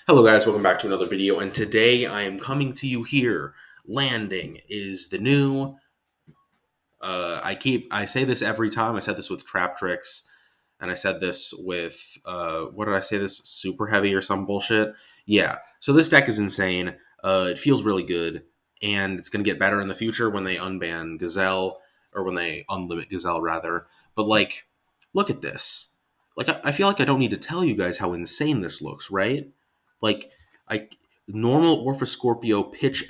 Hello guys, welcome back to another video, and today I am coming to you here. Landing is the new, I say this every time. I said this with Trap Tricks, and I said this with, what did I say this? Super Heavy or some bullshit? Yeah, so this deck is insane. It feels really good, and it's going to get better in the future when they unban Gazelle, or when they unlimit Gazelle, rather. But, like, look at this. Like, I feel like I don't need to tell you guys how insane this looks, right? Like, I normal Orpha Scorpio, pitch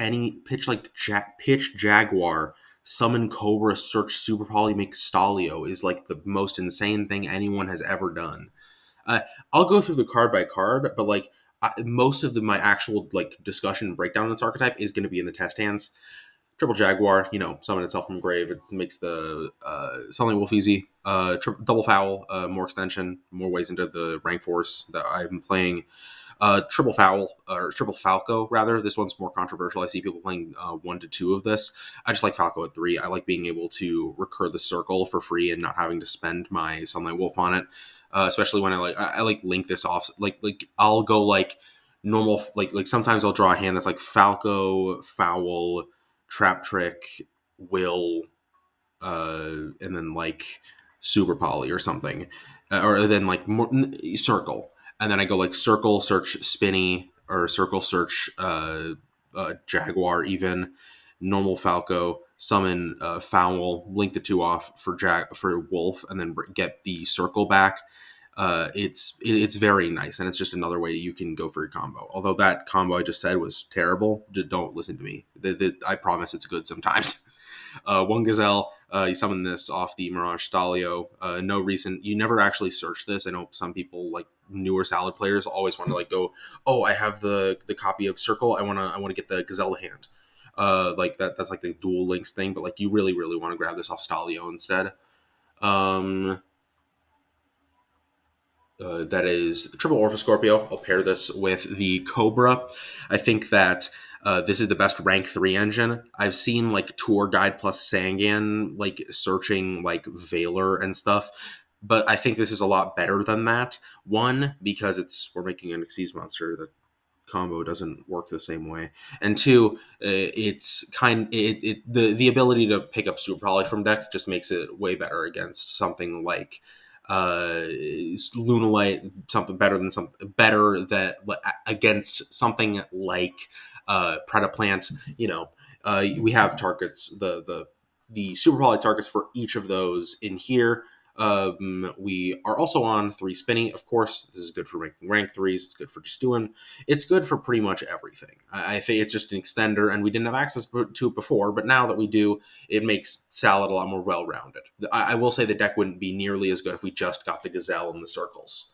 Jaguar, summon Cobra, search Super Poly, make Stalio is like the most insane thing anyone has ever done. Uh, I'll go through the card by card, but like most of my actual like discussion and breakdown on this archetype is going to be in the test hands. Triple Jaguar, summon itself from grave. It makes the Selling Wolf easy. Double Foul, more extension, more ways into the rank force that I'm playing. Triple Foul, or Triple Falco, rather. This one's more controversial. I see people playing 1 to 2 of this. I just like Falco at 3. I like being able to recur the circle for free and not having to spend my Sunlight Wolf on it. Especially when I like link this off. Like I'll go like normal, like sometimes I'll draw a hand that's like Falco, Foul, Trap Trick, Will, and then like Super Poly or something, or then like more, Circle, and then I go like Circle Search Spinny, or Circle Search Jaguar, even normal Falco, summon Foul, link the 2 off for Wolf, and then get the Circle back. It's very nice, and it's just another way you can go for your combo. Although that combo I just said was terrible, just don't listen to me. I promise it's good sometimes. One Gazelle, you summon this off the Mirage Stalio. No reason. You never actually search this. I know some people, like newer Salad players, always want to like go, oh, I have the copy of Circle. I wanna get the Gazelle hand. Like that's like the dual links thing, but like you really want to grab this off Stalio instead. That is Triple Orpha Scorpio. I'll pair this with the Cobra. I think that this is the best rank 3 engine. I've seen like Tour Guide plus Sangan like searching like Valor and stuff, but I think this is a lot better than that. One, because we're making an Xyz monster. The combo doesn't work the same way, and two, the ability to pick up Super Poly from deck just makes it way better against something like Lunalite, something better that against something like Predaplant. We have targets, the Super Poly targets for each of those in here. We are also on 3 Spinny. Of course, this is good for making rank 3s. It's good for just doing. It's good for pretty much everything. I think it's just an extender, and we didn't have access to it before, but now that we do, it makes Salad a lot more well-rounded. I will say the deck wouldn't be nearly as good if we just got the Gazelle and the Circles.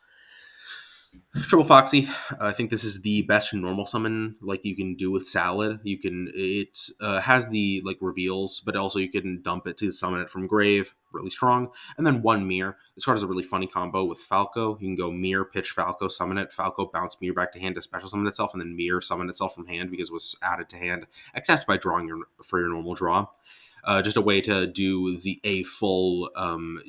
Triple Foxy. I think this is the best normal summon like you can do with Salad. It has the like reveals, but also you can dump it to summon it from grave. Really strong. And then 1 Mirror. This card is a really funny combo with Falco. You can go Mirror, pitch Falco, summon it. Falco, bounce Mirror back to hand to special summon itself, and then Mirror summon itself from hand because it was added to hand, except by drawing for your normal draw. Just a way to do a full,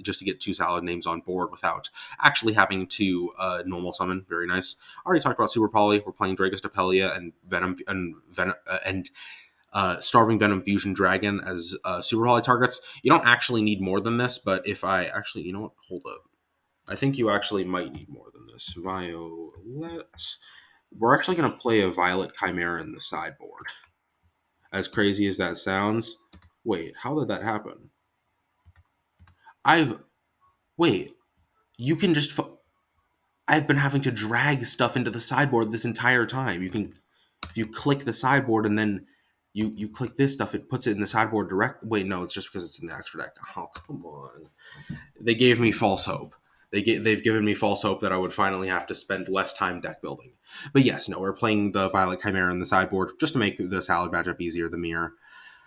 just to get 2 Salad names on board without actually having to normal summon. Very nice. Already talked about Super Poly. We're playing Dragos Depelia and Starving Venom Fusion Dragon as Super Poly targets. You don't actually need more than this, but if I actually, you know what? Hold up. I think you actually might need more than this. Violet. We're actually going to play a Violet Chimera in the sideboard. As crazy as that sounds. Wait, how did that happen? Wait, you can just, I've been having to drag stuff into the sideboard this entire time. If you click the sideboard and then you click this stuff, it puts it in the sideboard direct. Wait, no, it's just because it's in the extra deck. Oh, come on. They gave me false hope. They've given me false hope that I would finally have to spend less time deck building. But yes, no, we're playing the Violet Chimera in the sideboard just to make the Salad matchup easier, the Mirror.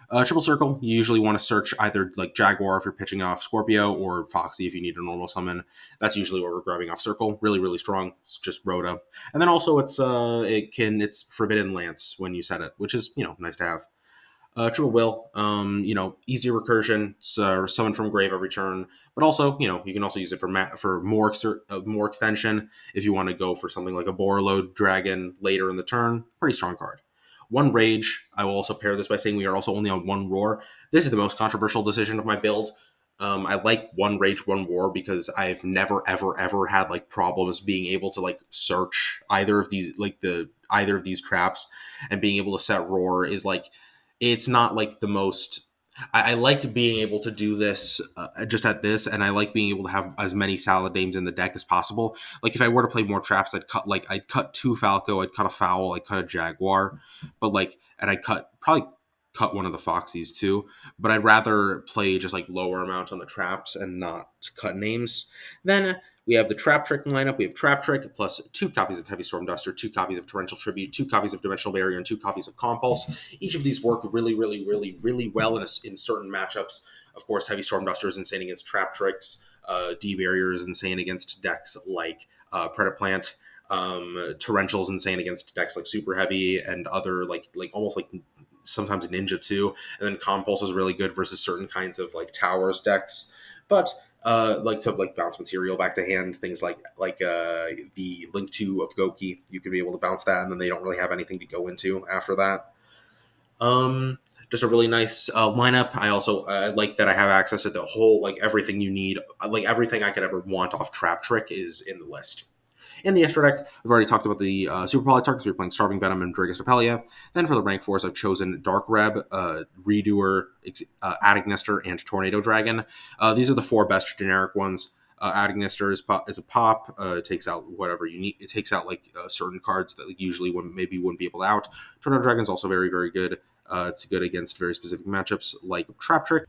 Triple Circle, you usually want to search either like Jaguar if you're pitching off Scorpio, or Foxy if you need a normal summon. That's usually what we're grabbing off Circle. Really strong. It's just Rhoda. And then also it's Forbidden Lance when you set it, which is, nice to have. Triple Will, easier recursion, summon from grave every turn, but also, you can also use it for more extension if you want to go for something like a Borreload Dragon later in the turn. Pretty strong card. One Rage. I will also pair this by saying we are also only on one Roar. This is the most controversial decision of my build. I like one Rage, one War because I've never, ever, ever had like problems being able to like search either of these traps, and being able to set Roar is like, it's not like the most. I like being able to do this just at this, and I like being able to have as many Salad Dames in the deck as possible. Like if I were to play more traps, I'd cut two Falco, I'd cut a Fowl, I'd cut a Jaguar, but like, and I'd probably cut one of the Foxies too. But I'd rather play just like lower amount on the traps and not cut names. Then we have the Trap Trick lineup. We have Trap Trick plus 2 copies of Heavy Storm Duster, 2 copies of Torrential Tribute, 2 copies of Dimensional Barrier, and 2 copies of Compulse. Each of these work really, really, really, really well in certain matchups. Of course, Heavy Storm Duster is insane against Trap Tricks. D-Barrier is insane against decks like Predaplant. Torrential is insane against decks like Super Heavy and other like almost like sometimes Ninja too. And then Compulse is really good versus certain kinds of like Towers decks. But like to like bounce material back to hand, things like the Link 2 of Goki, you can be able to bounce that, and then they don't really have anything to go into after that. Just a really nice lineup. I also like that I have access to the whole, like everything you need, like everything I could ever want off Trap Trick is in the list. In the extra deck, we've already talked about the Super Poly targets. We're playing Starving Venom and Dragus Apelia. Then for the rank 4s, I've chosen Dark Reb, Redoer, Adignister, and Tornado Dragon. These are the 4 best generic ones. Adignister is a pop. It takes out whatever you need. It takes out like certain cards that like, usually wouldn't be able to out. Tornado Dragon is also very, very good. It's good against very specific matchups like Trap Trick.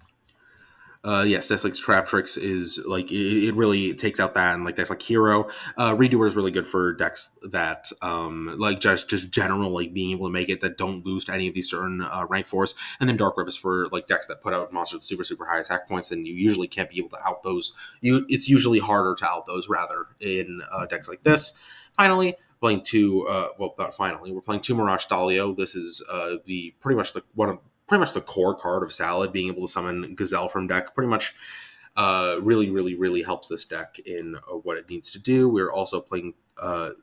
Yes, that's like Trap Tricks is like it really takes out that, and like decks like Hero. Redoer is really good for decks that like just general like being able to make it that don't lose to any of these certain rank 4s. And then Dark Rep is for like decks that put out monsters with super super high attack points, and you usually can't be able to out those. It's usually harder to out those rather in decks like this. Finally, playing not finally, we're playing 2 Mirage Dalio. This is the pretty much the core card of Salad, being able to summon Gazelle from deck, pretty much really, really, really helps this deck in what it needs to do. We're also playing the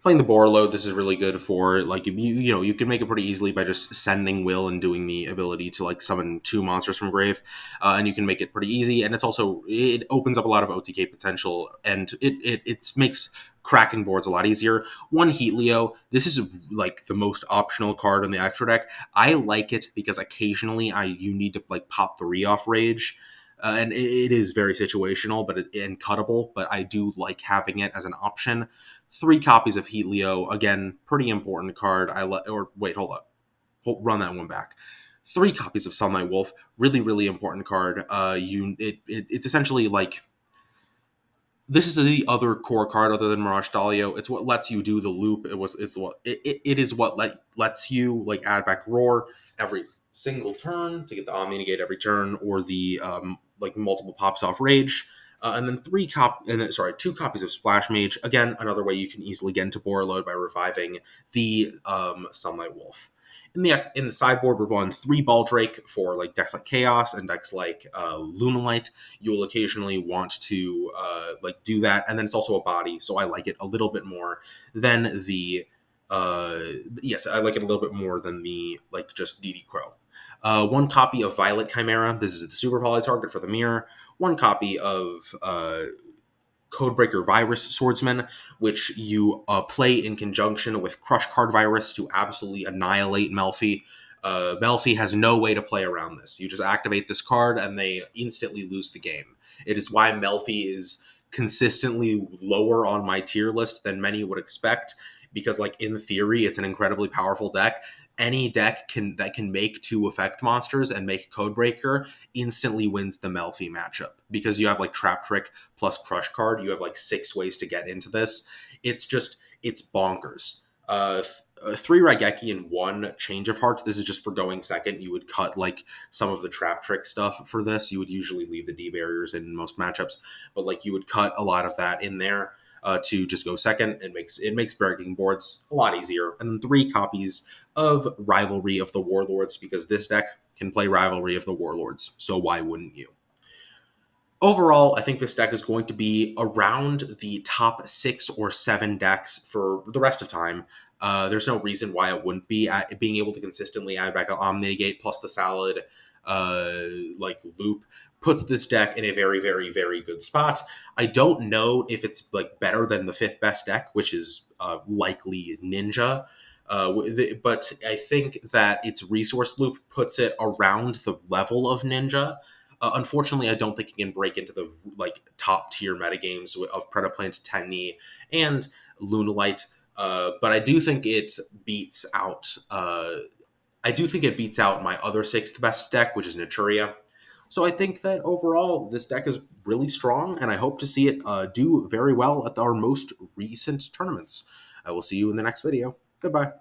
Borreload. This is really good for like you can make it pretty easily by just sending Will and doing the ability to like summon 2 monsters from grave, and you can make it pretty easy. And it opens up a lot of OTK potential, and it makes cracking boards a lot easier. 1 Heat Leo. This is like the most optional card in the extra deck. I like it because occasionally you need to like pop 3 off Rage. And it is very situational, and cuttable. But I do like having it as an option. 3 copies of Heat Leo, again, pretty important card. Hold up, run that one back. 3 copies of Sunlight Wolf, really, really important card. It's essentially like this is the other core card other than Mirage Dalio. It's what lets you do the loop. It is what lets you like add back Roar every single turn to get the Omni Negate every turn, or the like multiple pops off Rage. And then 2 copies of Splash Mage. Again, another way you can easily get into Borreload by reviving the Sunlight Wolf. In the sideboard, we're going 3 Baldrake for like decks like Chaos and decks like Lunalight. You will occasionally want to like do that, and then it's also a body, so I like it a little bit more than the I like it a little bit more than the like just DD Crow. 1 copy of Violet Chimera. This is the Super Poly target for the mirror. 1 copy of Codebreaker Virus Swordsman, which you play in conjunction with Crush Card Virus to absolutely annihilate Melfi. Melfi has no way to play around this. You just activate this card and they instantly lose the game. It is why Melfi is consistently lower on my tier list than many would expect, because like in theory it's an incredibly powerful deck. Any deck that can make 2 effect monsters and make Codebreaker instantly wins the Melfi matchup, because you have like Trap Trick plus Crush Card. You have like 6 ways to get into this. It's bonkers. 3 Raigeki and 1 Change of Heart. This is just for going second. You would cut like some of the Trap Trick stuff for this. You would usually leave the D barriers in most matchups, but like you would cut a lot of that in there. to just go second. It makes breaking boards a lot easier. And then 3 copies of Rivalry of the Warlords, because this deck can play Rivalry of the Warlords. So why wouldn't you? Overall, I think this deck is going to be around the top 6 or 7 decks for the rest of time. There's no reason why it wouldn't be. Being able to consistently add back an Omnigate plus the Salad loop puts this deck in a very, very, very good spot. I don't know if it's like better than the 5th best deck, which is likely Ninja. But I think that its resource loop puts it around the level of Ninja. Unfortunately, I don't think it can break into the top tier metagames of Predaplant, Tenni, and Lunalite. But I do think it beats out. I do think it beats out my other 6th best deck, which is Naturia. So I think that overall, this deck is really strong, and I hope to see it do very well at our most recent tournaments. I will see you in the next video. Goodbye.